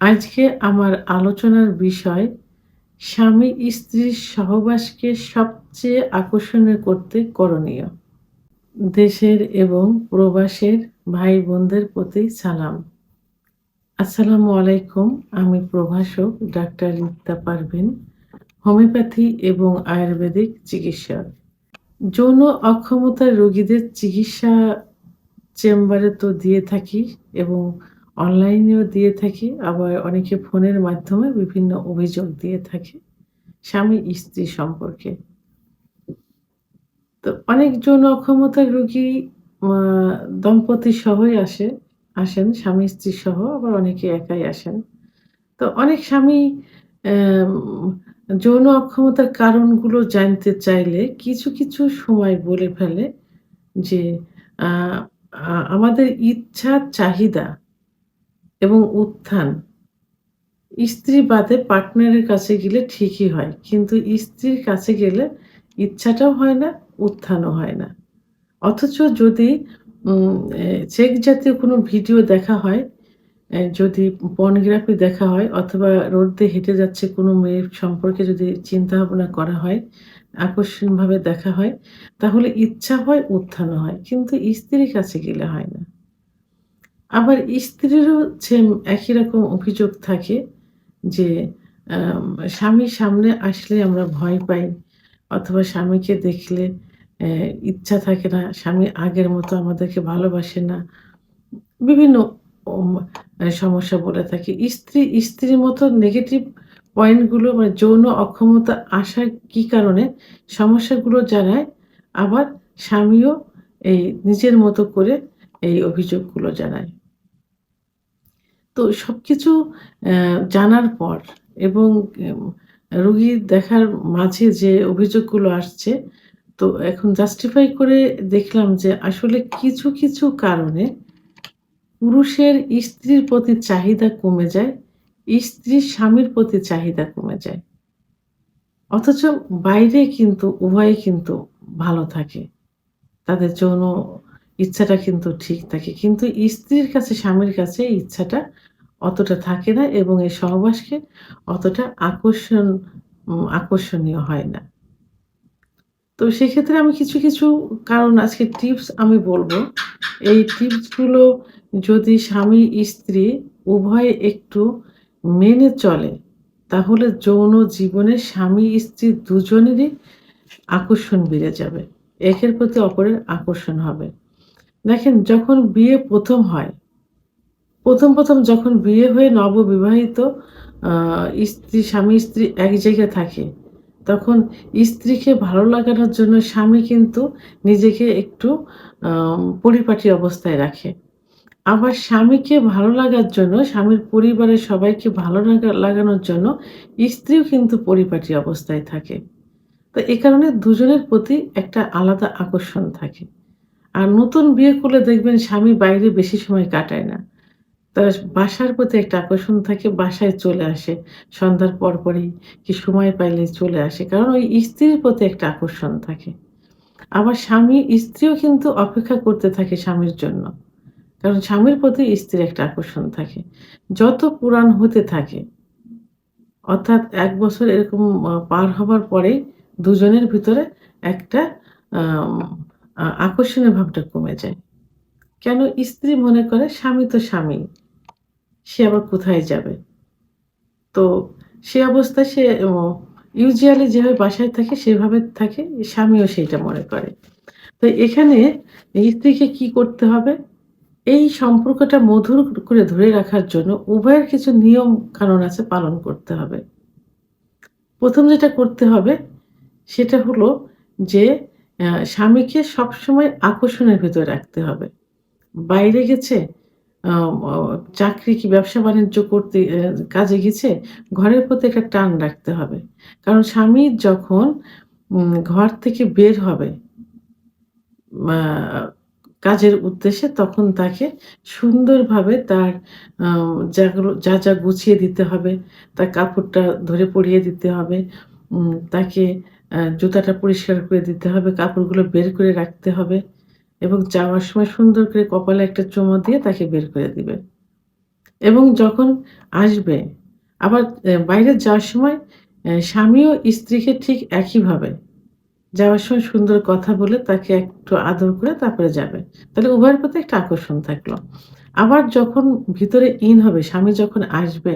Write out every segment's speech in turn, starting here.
আজকে আমার আলোচনার বিষয় স্বামী-স্ত্রীর সহবাসকে সবচেয়ে আকর্ষণীয় করতে করণীয়। দেশের এবং প্রবাসের ভাই-বোনদের প্রতি সালাম। আসসালামু আলাইকুম। আমি প্রভাষক ডাক্তার রিক্তা পারভীন, হোমিওপ্যাথি এবং আয়ুর্বেদিক চিকিৎসক। যৌন অক্ষমতার রোগীদের চিকিৎসা চেম্বারে তো দিয়ে থাকি এবং অনলাইনেও দিয়ে থাকি। আবার অনেকে ফোনের মাধ্যমে বিভিন্ন অভিযোগ দিয়ে থাকে স্বামী-স্ত্রী সম্পর্কে। তো অনেক যৌন অক্ষমতার রোগী আ দম্পতি সহই আসেন স্বামী-স্ত্রী সহ, আবার অনেকে একাই আসেন। তো অনেক স্বামী অ্যাম যৌন অক্ষমতার কারণগুলো জানতে চাইলে কিছু সময় বলে ফেলে যে, আ আমাদের ইচ্ছা, চাহিদা এবং উত্থান স্ত্রী বাদে পার্টনারের কাছে গেলে ঠিকই হয়। কিন্তু স্ত্রীর কাছে গেলে ইচ্ছাটাও হয় না, উত্থানও হয় না। অথচ যদি সেক্স জাতীয় কোনো ভিডিও দেখা হয়, যদি পর্নোগ্রাফি দেখা হয় অথবা রোড দিয়ে হেঁটে যাচ্ছে কোনো মেয়ের সম্পর্কে যদি চিন্তাভাবনা করা হয়, আকর্ষণীয়ভাবে দেখা হয়, তাহলে ইচ্ছা হয়, উত্থানও হয়। কিন্তু স্ত্রীর কাছে গেলে হয় না। আবার স্ত্রীরও সেম একই রকম অভিযোগ থাকে যে, স্বামীর সামনে আসলে আমরা ভয় পাই অথবা স্বামীকে দেখলে অ্যা ইচ্ছা থাকে না, স্বামী আগের মতো আমাদেরকে ভালোবাসে না। বিভিন্ন ওম সমস্যা বলে থাকি। স্ত্রীর মতো নেগেটিভ পয়েন্ট গুলো মানে যৌন অক্ষমতা আসার কি কারণে সমস্যাগুলো জানায়, আবার স্বামীও এই নিজের মতো করে এই অভিযোগগুলো জানায়। তো সবকিছু জানার পর এবং এম রোগী দেখার মাঝে যে অভিযোগগুলো আসছে, তো এখন জাস্টিফাই করে দেখলাম যে আসলে কিছু কারণে পুরুষের স্ত্রীর প্রতি চাহিদা কমে যায়, স্ত্রীর স্বামীর প্রতি চাহিদা কমে যায়। অথচ বাইরে কিন্তু উভয়ে কিন্তু ভালো থাকে। তাদের যৌন ইচ্ছাটা কিন্তু ঠিক থাকে। কিন্তু স্ত্রীর কাছে, স্বামীর কাছে এই ইচ্ছাটা অতটা থাকে না এবং এই সহবাসকে অতটা আকর্ষণীয় হয় না। তো সেক্ষেত্রে আমি কিছু কারণ আজকে টিপস আমি বলব। এই টিপসগুলো যদি স্বামী-স্ত্রী উভয়ে একটু মেনে চলে, তাহলে যৌন জীবনে স্বামী-স্ত্রী দুজনেরই আকর্ষণ বেড়ে যাবে। একের প্রতি অপরের আকর্ষণ হবে। দেখেন, যখন বিয়ে ১ম হয়, ১ম যখন বিয়ে হয়ে নববিবাহিত আ স্বামী-স্ত্রী এক জায়গায় থাকে, তখন স্ত্রীকে ভালো লাগানোর জন্য স্বামী কিন্তু নিজেকে একটু পরিপাটি অবস্থায় রাখে। আবার স্বামীকে ভালো লাগার জন্য, স্বামীর পরিবারের সবাইকে ভালো লাগানোর জন্য স্ত্রীও কিন্তু পরিপাটি অবস্থায় থাকে। তো এ কারণে দুজনের প্রতি একটা আলাদা আকর্ষণ থাকে। আর নতুন বিয়ে করলে দেখবেন স্বামী বাইরে বেশি সময় কাটায় না। তার বাসার প্রতি একটা আকর্ষণ থাকে, বাসায় চলে আসে। সন্ধ্যার পরপরই কি সময় পাইলেই চলে আসে। কারণ ওই স্ত্রীর প্রতি একটা আকর্ষণ থাকে। আবার স্ত্রীও কিন্তু অপেক্ষা করতে থাকে স্বামীর জন্য। কারণ স্বামীর প্রতি স্ত্রীর একটা আকর্ষণ থাকে। যত পুরান হতে থাকে, অর্থাৎ ১ বছর এরকম পার হবার পরেই দুজনের ভিতরে একটা আম আকর্ষণীয় ভাবটা কমে যায়। কেন? স্ত্রী মনে করে স্বামী তো স্বামী। সে আবার কোথায় যাবে? তো সে অবস্থায় সে ইউজুয়ালি যেভাবে বাসায় থাকে সেভাবে থাকে, স্বামীও সেইটা মনে করে। তো এখানে স্ত্রীকে কি করতে হবে? এই সম্পর্কটা মধুর করে ধরে রাখার জন্য উভয়ের কিছু নিয়ম কানুন আছে, পালন করতে হবে। ১ম যেটা করতে হবে সেটা হলো যে, স্বামীকে সবসময় আকর্ষণের ভেতরে রাখতে হবে। বাইরে গেছে, আ অ চাকরি কি ব্যবসা-বাণিজ্য করতে কাজে গেছে, ঘরের প্রতি একটা টান রাখতে হবে। কারণ স্বামী যখন ঘর থেকে বের হবে মা কাজের উদ্দেশ্যে, তখন তাকে সুন্দরভাবে তার যা গুছিয়ে দিতে হবে, তার কাপড়টা ধরে পরিয়ে দিতে হবে। তাকে জুতাটা পরিষ্কার করে দিতে হবে, কাপড়গুলো বের করে রাখতে হবে এবং যাওয়ার সময় সুন্দর করে কপালে একটা চুমো দিয়ে তাকে বের করে দিবে। এবং যখন আসবে আবার বাইরে যাওয়ার সময় স্বামীও স্ত্রীকে ঠিক একইভাবে যাওয়ার সময় সুন্দর কথা বলে তাকে একটু আদর করে তারপরে যাবে। তাহলে উভয়ের প্রতি একটা আকর্ষণ থাকলো। আবার যখন ভিতরে হবে, স্বামী যখন আসবে,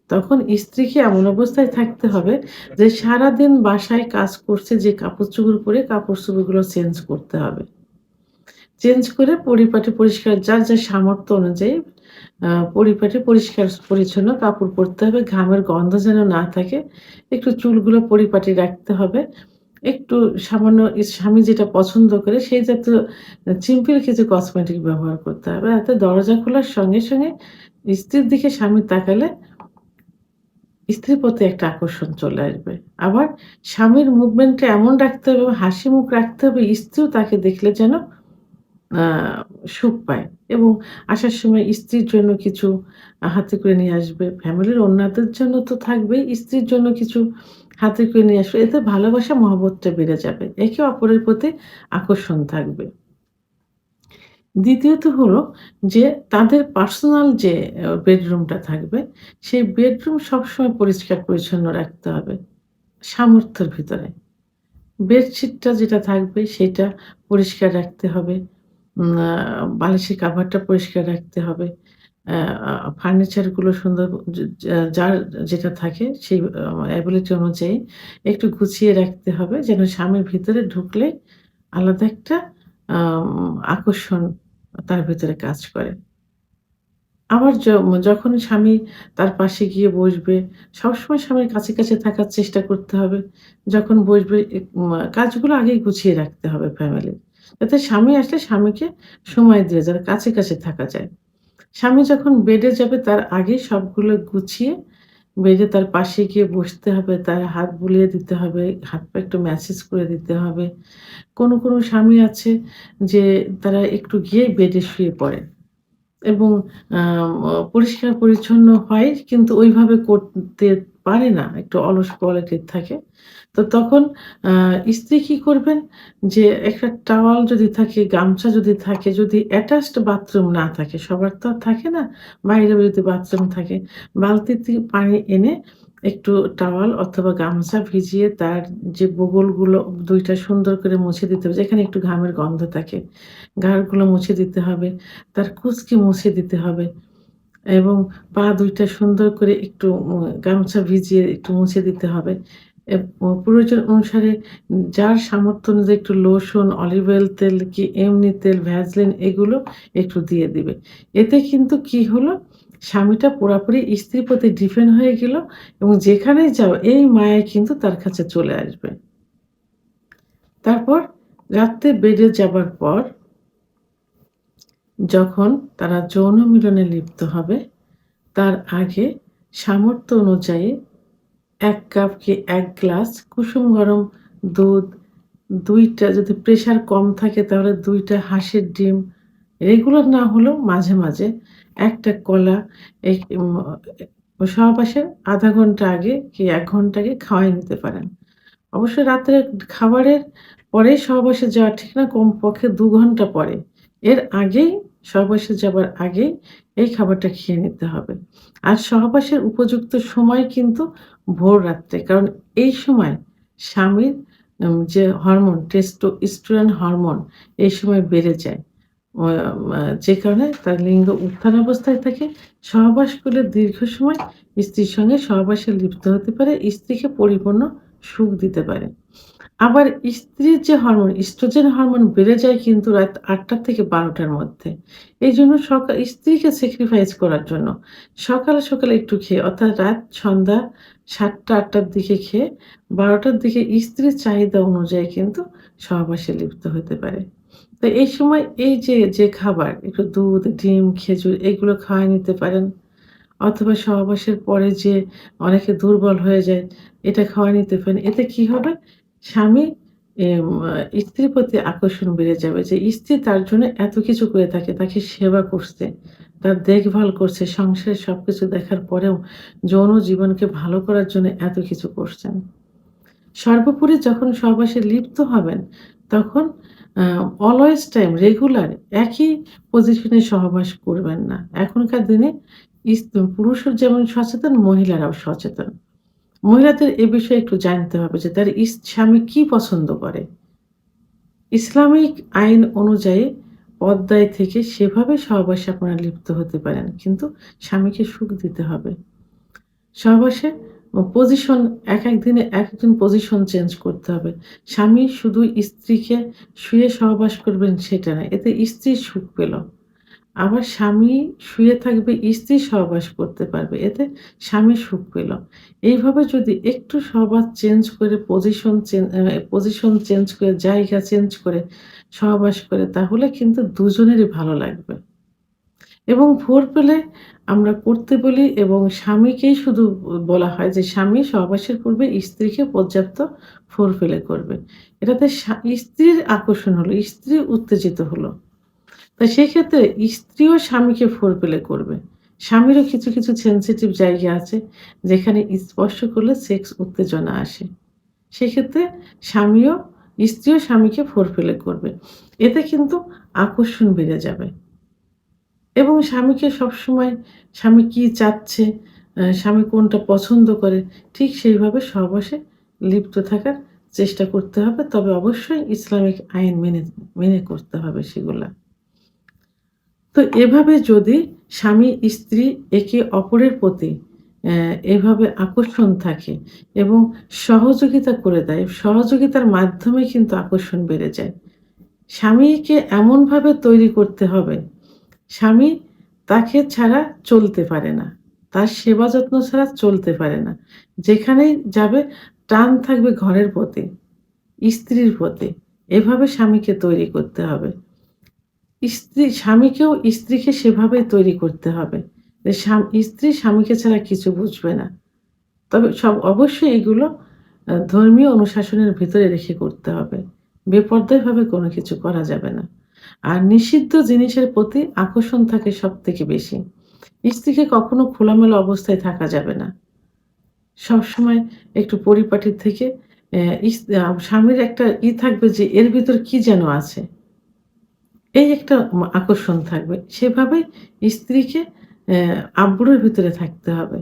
তখন স্ত্রীকে এমন অবস্থায় থাকতে হবে যে সারাদিন বাসায় কাজ করছে যে কাপড়-চোপড় পরে কাপড়-চোপড়গুলো চেঞ্জ করতে হবে। চেঞ্জ করে পরিপাটি পরিষ্কার যার সামর্থ্য অনুযায়ী আ পরিপাটি পরিষ্কার-পরিচ্ছন্ন কাপড় পরতে হবে। ঘামের গন্ধ যেন না থাকে। একটু চুলগুলো পরিপাটি রাখতে হবে। একটু সামান্য স্বামী যেটা পছন্দ করে সেই জাতীয় সিম্পল কিছু কসমেটিক ব্যবহার করতে হবে। যাতে দরজা খোলার সঙ্গে স্ত্রীর দিকে স্বামী তাকালে স্ত্রীর প্রতি একটা আকর্ষণ চলে আসবে। আবার স্বামীর মুভমেন্টটা এমন রাখতে হবে, হাসি মুখ রাখতে হবে, স্ত্রীও তাকে দেখলে যেন আ সুখ পায় এবং আসার সময় স্ত্রীর জন্য কিছু হাতে করে নিয়ে আসবে। ফ্যামিলির অন্যদের জন্য তো থাকবেই, স্ত্রীর জন্য কিছু হাতে করে নিয়ে আসবে। এতে ভালোবাসা মহব্বতটা বেড়ে যাবে। একে অপরের প্রতি আকর্ষণ থাকবে। দ্বিতীয়ত হলো যে তাদের পার্সোনাল যে বেডরুমটা থাকবে, সেই বেডরুম সবসময় পরিষ্কার-পরিচ্ছন্ন রাখতে হবে সামর্থ্যের ভিতরে। বেডশিটটা যেটা থাকবে সেটা পরিষ্কার রাখতে হবে। আ বালিশের কাভারটা পরিষ্কার রাখতে হবে। আ আ ফার্নিচার গুলো সুন্দর যার যেটা থাকে সেই এবিলিটি অনুযায়ী একটু গুছিয়ে রাখতে হবে যেন স্বামীর ভিতরে ঢুকলে আলাদা একটা আকর্ষণ তার ভেতরে কাজ করে। আবার যখন স্বামী তার পাশে গিয়ে বসবে, সবসময় স্বামীর কাছে থাকার চেষ্টা করতে হবে। যখন বসবে কাজগুলো আগেই গুছিয়ে রাখতে হবে ফ্যামিলির। যাতে স্বামী আসলে স্বামীকে সময় দিয়ে যাতে কাছে থাকা যায়। স্বামী যখন বেডে যাবে তার আগেই সবগুলো গুছিয়ে বেডে তার পাশে গিয়ে বসতে হবে, তার হাত বুলিয়ে দিতে হবে, হাত-পা একটু ম্যাসেজ করে দিতে হবে। কোনো স্বামী আছে যে তারা একটু গিয়েই বেডে শুয়ে পড়ে। এবং পরিষ্কার-পরিচ্ছন্ন হয় কিন্তু ওইভাবে করতে পারে না। একটু অলস প্রকৃতির থাকে। তো তখন আ স্ত্রী কি করবেন যে একটা টাওয়াল যদি থাকে, গামছা যদি থাকে, যদি অ্যাটাচড বাথরুম না থাকে, সবার তো আর থাকে না। বাইরে যদি বাথরুম থাকে, বালতি থেকে পানি এনে একটু টাওয়াল অথবা গামছা ভিজিয়ে তার যে বগলগুলো ২ টা সুন্দর করে মুছে দিতে হবে। যেখানে একটু ঘামের গন্ধ থাকে, ঘাড়গুলো মুছে দিতে হবে। তার কুঁচকি মুছে দিতে হবে এবং পা ২ টা সুন্দর করে একটু গামছা ভিজিয়ে একটু মুছে দিতে হবে। প্রয়োজন অনুসারে যার সামর্থ্য অনুযায়ী একটু লোশন, অলিভ অয়েল তেল কি এমনি তেল, ভ্যাসলিন এগুলো একটু দিয়ে দিবে। এতে কিন্তু কি হলো? স্বামীটা পুরাপুরি স্ত্রীর প্রতি ডিপেন্ড হয়ে গেল এবং যেখানেই যাও এই মায়ায় কিন্তু তার কাছে চলে আসবে। তারপর রাত্রে বেডে যাবার পর যখন তারা যৌন মিলনে লিপ্ত হবে, তার আগে সামর্থ্য অনুযায়ী ১ কাপ কি ১ গ্লাস কুসুম গরম দুধ, ২ টা যদি প্রেশার কম থাকে তাহলে ২ টা হাঁসের ডিম, রেগুলার না হলেও মাঝে মাঝে ১ টা কলা এই সহবাসের ০.৫ ঘন্টা আগে কি ১ ঘন্টা আগে খাওয়ায় নিতে পারেন। অবশ্যই রাত্রে খাবারের পরেই সহবাসে যাওয়া ঠিক না, কমপক্ষে ২ ঘন্টা পরে। এর আগেই সহবাসে যাবার আগেই এই খাবারটা খেয়ে নিতে হবে। আর সহবাসের উপযুক্ত সময় কিন্তু ভোর রাত্রে। কারণ এই সময় স্বামীর যে হরমোন টেস্টোস্টেরন হরমোন এই সময় বেড়ে যায়। অ যে কারণে তার লিঙ্গ উত্থান অবস্থায় থাকে। সহবাস করলে দীর্ঘ সময় স্ত্রীর সঙ্গে সহবাসে লিপ্ত হতে পারে, স্ত্রীকে পরিপূর্ণ সুখ দিতে পারে। আবার স্ত্রীর যে হরমোন, ইস্ট্রোজেন হরমোন বেড়ে যায় কিন্তু রাত ৮ঃ০০ থেকে ১২ঃ০০ র মধ্যে। এইজন্য স্ত্রীকে স্যাক্রিফাইস করার জন্য সকালে একটু খেয়ে অর্থাৎ সন্ধ্যা ৭ঃ০০ ৮ঃ০০ র দিকে খেয়ে ১২ঃ০০ র দিকে স্ত্রীর চাহিদা অনুযায়ী কিন্তু সহবাসে লিপ্ত হতে পারে। তো এই সময় এই যে খাবার একটু দুধ, ডিম, খেজুর এগুলো খাওয়ায় নিতে পারেন। অথবা সহবাসের পরে যে অনেকে দুর্বল হয়ে যায়, এটা খাওয়ায় নিতে পারেন। এতে কি হবে? স্বামী স্ত্রীর প্রতি আকর্ষণ বেড়ে যাবে যে স্ত্রী তার জন্য এত কিছু করে থাকে, তাকে সেবা করছে, তার দেখভাল করছে, সংসারের সবকিছু দেখার পরেও যৌন জীবনকে ভালো করার জন্য এত কিছু করছেন। সর্বোপরি যখন সহবাসে লিপ্ত হবেন, তখন আ অলওয়েজ টাইম রেগুলার একই পজিশনে সহবাস করবেন না। এখনকার দিনে ইস পুরুষও যেমন সচেতন, মহিলারাও সচেতন। মহিলাদের এ বিষয়ে একটু জানতে হবে যে তার স্বামী কি পছন্দ করে। ইসলামিক আইন অনুযায়ী পর্দায় থেকে সেভাবে সহবাসে আপনারা লিপ্ত হতে পারেন। কিন্তু স্বামীকে সুখ দিতে হবে। সহবাসে পজিশন একেক দিনে একেকজন পজিশন চেঞ্জ করতে হবে। স্বামী শুধু স্ত্রীকে শুয়ে সহবাস করবেন সেটা না। এতে স্ত্রী সুখ পেল। আবার স্বামী শুয়ে থাকবে, স্ত্রী সহবাস করতে পারবে। এতে স্বামী সুখ পেল। এইভাবে যদি একটু সহবাস চেঞ্জ করে পজিশন চেঞ্জ করে, জায়গা চেঞ্জ করে সহবাস করে তাহলে কিন্তু দুজনেরই ভালো লাগবে। এবং ভোর পেলে আমরা করতে বলি এবং স্বামীকেই শুধু বলা হয় যে স্বামী সহবাসের পূর্বে স্ত্রীকে পর্যাপ্ত ফোরপ্লে করবে। এটাতে স্ত্রীর আকর্ষণ হলো, স্ত্রী উত্তেজিত হলো। তো সেক্ষেত্রে স্ত্রীও স্বামীকে ফোরপ্লে করবে। স্বামীরও কিছু সেনসিটিভ জায়গা আছে যেখানে স্পর্শ করলে সেক্স উত্তেজনা আসে। সেক্ষেত্রে স্বামীও স্ত্রীও স্বামীকে ফোরপ্লে করবে। এতে কিন্তু আকর্ষণ বেড়ে যাবে। এবং স্বামীকে সবসময় স্বামী কি চাচ্ছে, স্বামী কোনটা পছন্দ করে, ঠিক সেইভাবে সহবাসে লিপ্ত থাকার চেষ্টা করতে হবে। তবে অবশ্যই ইসলামিক আইন মেনে করতে হবে সেগুলা। তো এভাবে যদি স্বামী-স্ত্রী একে অপরের প্রতি এভাবে আকর্ষণ থাকে এবং সহযোগিতা করে দেয়, সহযোগিতার মাধ্যমে কিন্তু আকর্ষণ বেড়ে যায়। স্বামীকে এমনভাবে তৈরি করতে হবে স্বামী তাকে ছাড়া চলতে পারে না। তার সেবা যত্ন ছাড়া চলতে পারে না। যেখানেই যাবে টান থাকবে ঘরের প্রতি, স্ত্রীর প্রতি। এভাবে স্বামীকে তৈরি করতে হবে। স্বামীকেও স্ত্রীকে সেভাবেই তৈরি করতে হবে। যে স্ত্রী স্বামীকে ছাড়া কিছু বুঝবে না। তবে অবশ্যই এগুলো ধর্মীয় অনুশাসনের ভিতরে রেখে করতে হবে। বেপর্দাইভাবে কোনো কিছু করা যাবে না। আর নিষিদ্ধ জিনিসের প্রতি আকর্ষণ থাকে সবথেকে বেশি। স্ত্রীকে কখনো খোলামেলা অবস্থায় থাকা যাবে না। সবসময় একটু পরিপাটি থেকে স্বামীর একটা থাকবে যে এর ভিতর কি যেন আছে। এই একটা আকর্ষণ থাকবে। সেভাবেই স্ত্রীকে আব্রুর ভিতরে থাকতে হবে।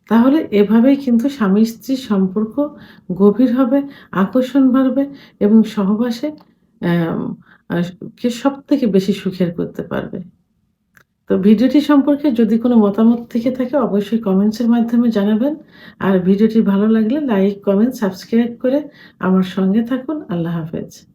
তাহলে এভাবেই কিন্তু স্বামী-স্ত্রীর সম্পর্ক গভীর হবে, আকর্ষণ বাড়বে এবং সহবাসে অ্যাম আ কে সবথেকে বেশি সুখের করতে পারবে। তো ভিডিওটি সম্পর্কে যদি কোনো মতামত থেকে থাকে অবশ্যই কমেন্টস এর মাধ্যমে জানাবেন। আর ভিডিওটি ভালো লাগলে লাইক, কমেন্ট, সাবস্ক্রাইব করে আমার সঙ্গে থাকুন। আল্লাহ হাফেজ।